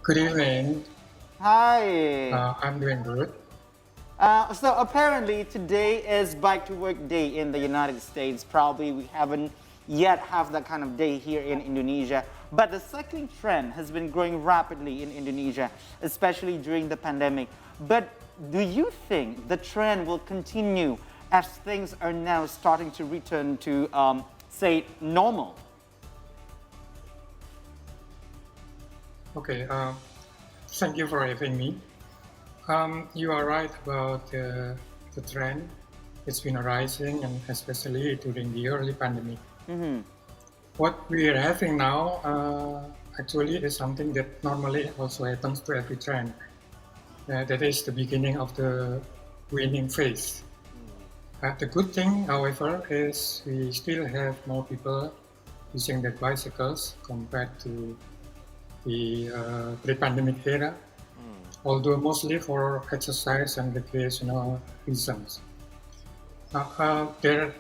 Good evening. Hi. I'm doing good. So apparently today is Bike to Work Day in the United States. Probably we haven't yet have that kind of day here in Indonesia. But the cycling trend has been growing rapidly in Indonesia, especially during the pandemic. But do you think the trend will continue as things are now starting to return to, say, normal? Okay. Thank you for having me. You are right about the trend. It's been rising, and especially during the early pandemic. What we are having now actually is something that normally also happens to every trend. That is the beginning of the winning phase. The good thing, however, is we still have more people using their bicycles compared to the pre-pandemic era, although mostly for exercise and recreational reasons. There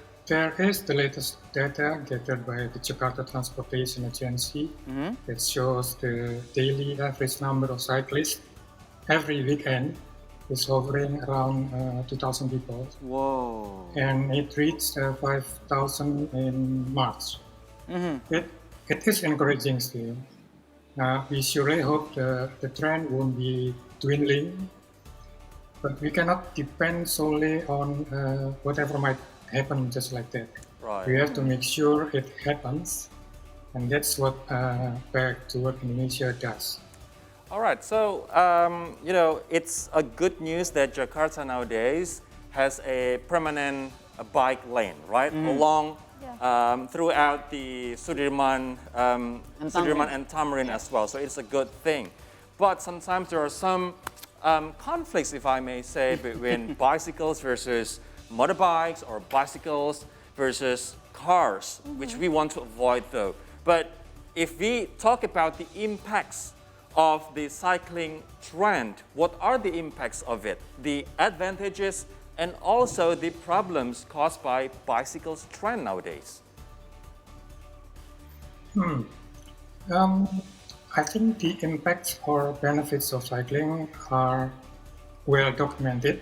is the latest data gathered by the Jakarta Transportation Agency that shows the daily average number of cyclists every weekend is hovering around 2,000 people, Whoa. and it reached 5,000 in March. It is encouraging still. We surely hope the trend won't be dwindling, but we cannot depend solely on whatever might happen just like that. Right. We have to make sure it happens, and that's what Back to Work Indonesia does. All right. So, it's a good news that Jakarta nowadays has a permanent bike lane, right? Along throughout the Sudirman and Tamarin as well. So it's a good thing. But sometimes there are some conflicts, if I may say, between bicycles versus motorbikes or bicycles versus cars, which we want to avoid though. But if we talk about the impacts of the cycling trend, what are the impacts of it? The advantages and also the problems caused by bicycles trend nowadays. I think the impacts or benefits of cycling are well documented,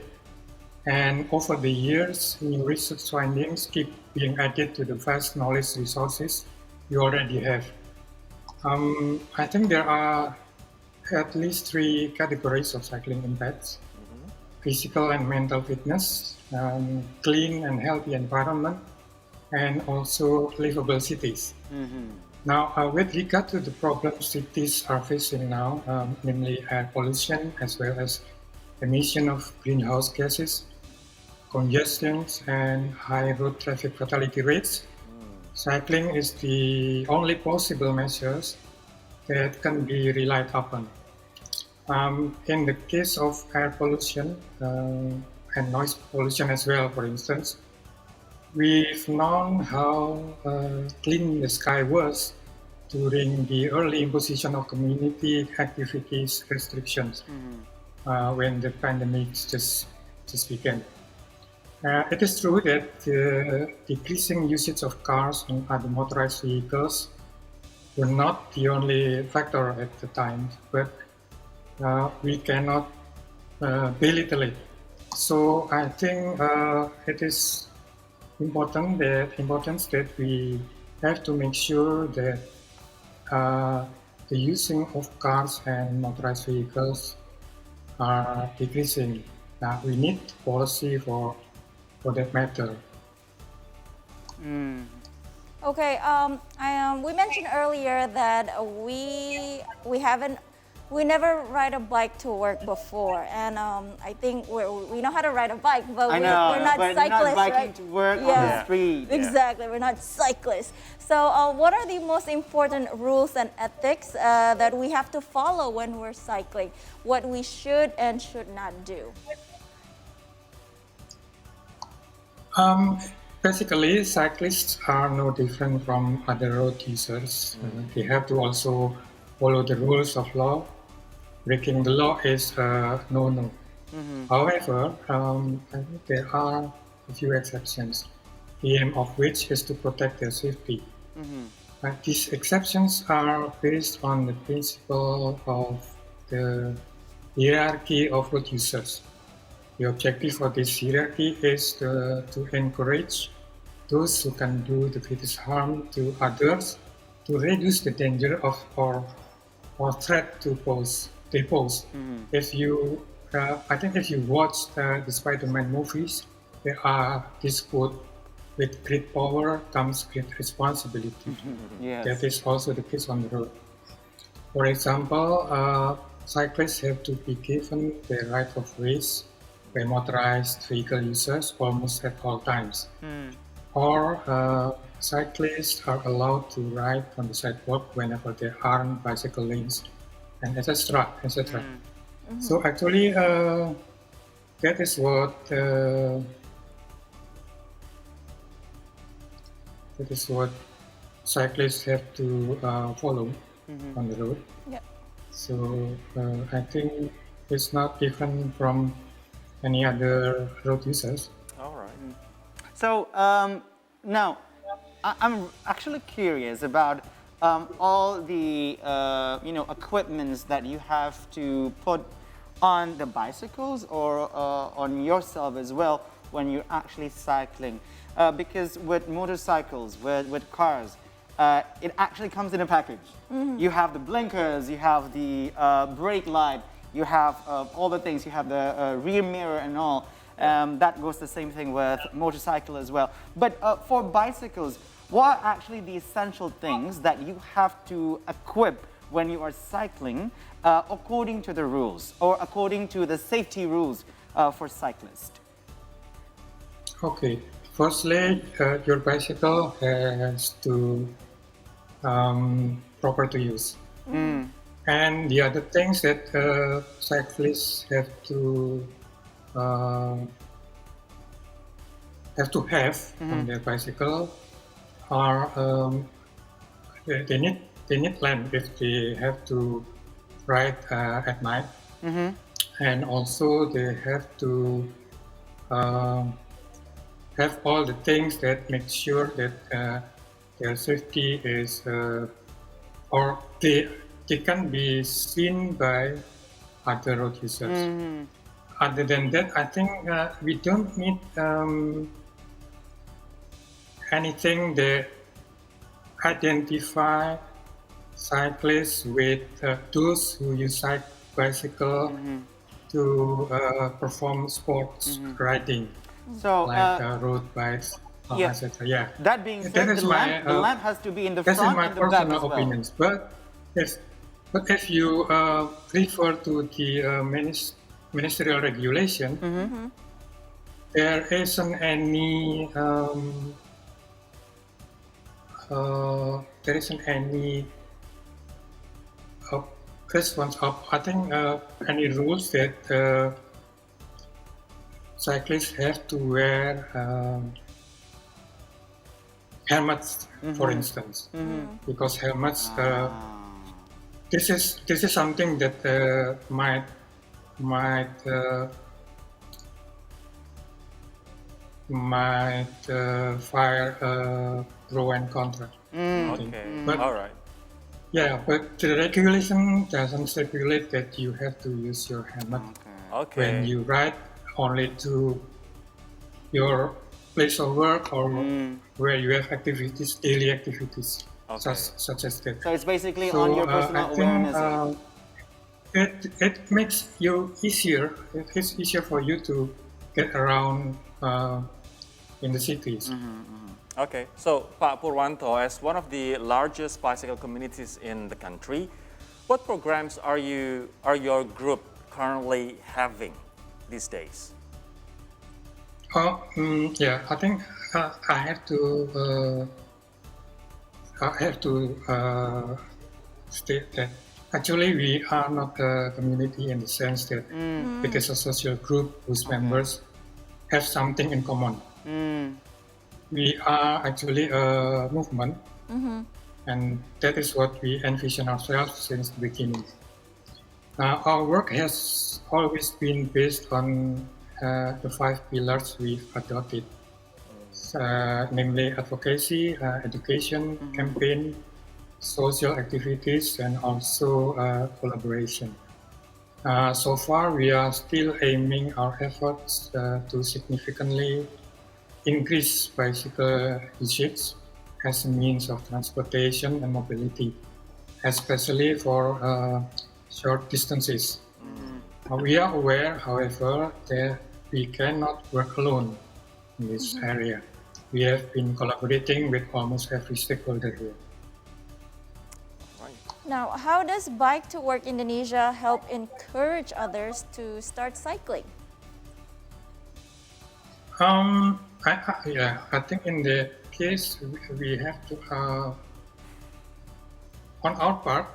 and over the years, new research findings keep being added to the vast knowledge resources we already have. I think there are at least three categories of cycling impacts: physical and mental fitness, clean and healthy environment, and also livable cities. Now, with regard to the problems cities are facing now, namely air pollution as well as emission of greenhouse gases, congestions, and high road traffic fatality rates, cycling is the only possible measures that can be relied upon. In the case of air pollution and noise pollution as well, for instance, we've known how clean the sky was during the early imposition of community activities restrictions when the pandemic just began. It is true that the decreasing usage of cars and other motorized vehicles were not the only factor at the time, but we cannot belittle it. So I think it is important that we have to make sure that the using of cars and motorized vehicles are decreasing. We need policy for that matter. Okay, we mentioned earlier that we never ride a bike to work before, and I think we know how to ride a bike, but we're not but cyclists, not biking right? to work on the street. Exactly, we're not cyclists. So, what are the most important rules and ethics that we have to follow when we're cycling? What we should and should not do? Basically, cyclists are no different from other road users. They have to also follow the rules of law. Breaking the law is no. However, I think there are a few exceptions, the aim of which is to protect their safety. These exceptions are based on the principle of the hierarchy of road users. The objective of this hierarchy is to encourage those who can do the greatest harm to others to reduce the danger of or threat they pose. If you, I think if you watch the Spider-Man movies, there are this quote: "With great power comes great responsibility." Yes. That is also the case on the road. For example, cyclists have to be given the right of ways by motorized vehicle users almost at all times. Or cyclists are allowed to ride on the sidewalk whenever there aren't bicycle lanes, and etc. etc. So actually, that is what cyclists have to follow on the road. Yep. So I think it's not different from any other road users. All right. So now, I'm actually curious about all the equipments that you have to put on the bicycles or on yourself as well when you're actually cycling, because with motorcycles, with cars, it actually comes in a package. You have the blinkers, you have the brake light, you have all the things, you have the rear mirror and all. That goes the same thing with motorcycle as well. But for bicycles, what are actually the essential things that you have to equip when you are cycling according to the rules or according to the safety rules for cyclists? Okay. Firstly, your bicycle has to proper to use. And the other things that cyclists have to have on their bicycle are they need lamp if they have to ride at night, and also they have to have all the things that make sure that their safety is or they can be seen by other road users. Other than that, I think we don't need anything that identify cyclists with those who use bicycle to perform sports riding, So, like road bikes, yeah. etc. Yeah. that being said, That is the lamp has to be in the That's front in my and the back as personal well. opinions. But if you refer to the ministerial regulation, there isn't any response of, I think, any rules that cyclists have to wear helmets, for instance, because helmets. This is something that might fire pro and contra. Okay. But all right. yeah, but the regulation doesn't stipulate that you have to use your helmet Okay. when you ride, only to your place of work or where you have activities, daily activities, such as that. So it's basically on your personal awareness. It makes you easier. It's easier for you to get around in the cities. Okay, so Pak Purwanto, as one of the largest bicycle communities in the country, what programs are your group currently having these days? Yeah, I think I have to state that actually we are not a community in the sense that it is a social group whose members have something in common. We are actually a movement, and that is what we envision ourselves since the beginning. Our work has always been based on the 5 pillars we've adopted, namely advocacy, education, campaign, social activities, and also collaboration. So far, we are still aiming our efforts to significantly increase bicycle usage as a means of transportation and mobility, especially for short distances. We are aware, however, that we cannot work alone in this area. We have been collaborating with almost every stakeholder here. Now, how does Bike to Work Indonesia help encourage others to start cycling? I think in the case we have to, on our part,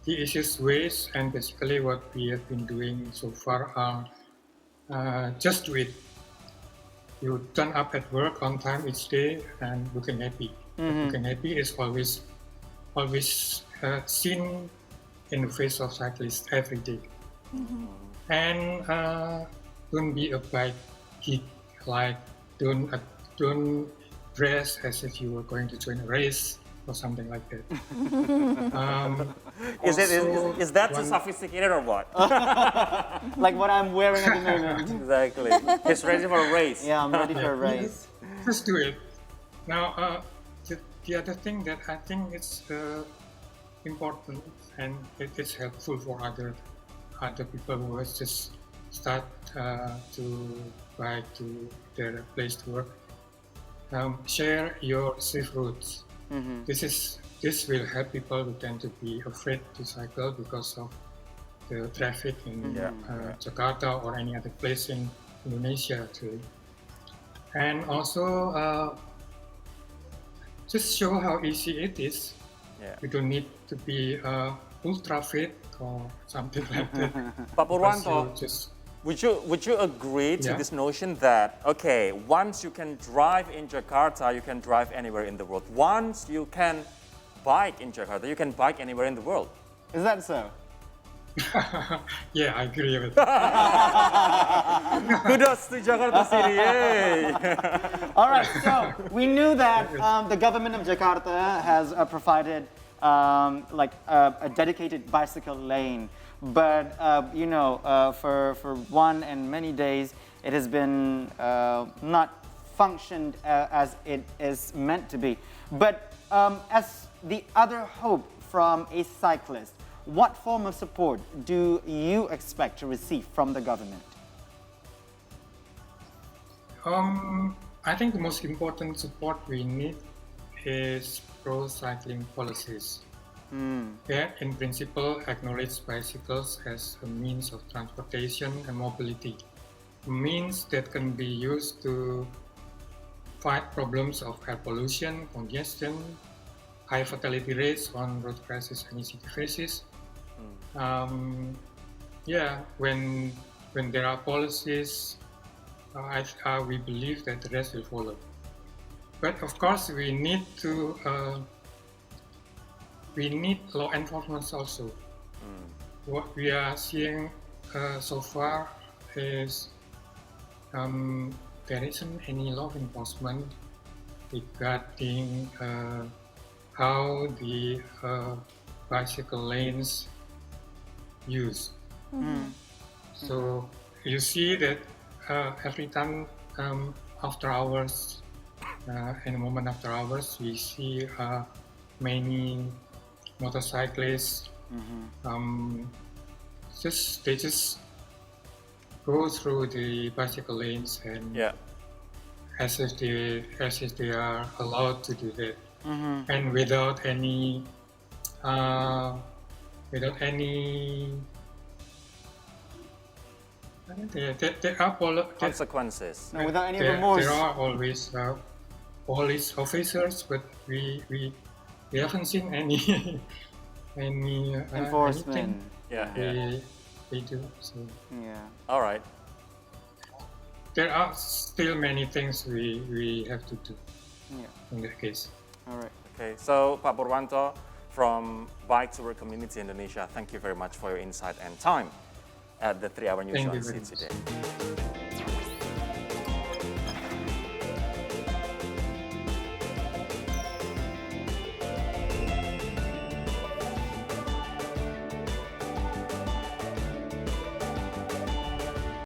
the easiest ways and basically what we have been doing so far are just do it. You turn up at work on time each day and looking happy. Looking happy is always seen in the face of cyclists every day. And don't be a bike geek, like don't dress as if you were going to join a race or something like that. Is that too sophisticated or what? Like what I'm wearing at the moment. Exactly. He's ready for a race. Yeah, I'm ready for a race. Just do it. Now, the other thing that I think is important and it's helpful for other people who has just start to bike to their place to work. Share your safe routes. This will help people who tend to be afraid to cycle because of the traffic in Jakarta or any other place in Indonesia actually. And also just show how easy it is. You don't need to be ultra fit or something like that. Pak Purwanto, would you agree to this notion that, okay, once you can drive in Jakarta, you can drive anywhere in the world. Once you can bike in Jakarta, you can bike anywhere in the world. Is that so? Yeah, I agree with that. Kudos to Jakarta City, yay! All right, so we knew that the government of Jakarta has provided like a dedicated bicycle lane. But, you know, for one and many days, it has been not functioned as it is meant to be. But as the other hope from a cyclist, what form of support do you expect to receive from the government? I think the most important support we need is pro-cycling policies. That, in principle, acknowledge bicycles as a means of transportation and mobility, means that can be used to fight problems of air pollution, congestion, high fatality rates on road crashes and city faces. When there are policies, we believe that the rest will follow. But of course, we need law enforcement also. What we are seeing so far is there isn't any law enforcement regarding how the bicycle lanes use. So you see that every time after hours, in a moment after hours, we see many motorcyclists. They just go through the bicycle lanes and as if they are allowed to do that, and without any there are consequences. No, without any remorse. There are always police officers, but we haven't seen any enforcement. They do. So. Yeah. All right. There are still many things we have to do. In that case. All right. Okay. So Pak Purwanto from Bike to Work Community Indonesia, thank you very much for your insight and time at the 3 Hour News Show today.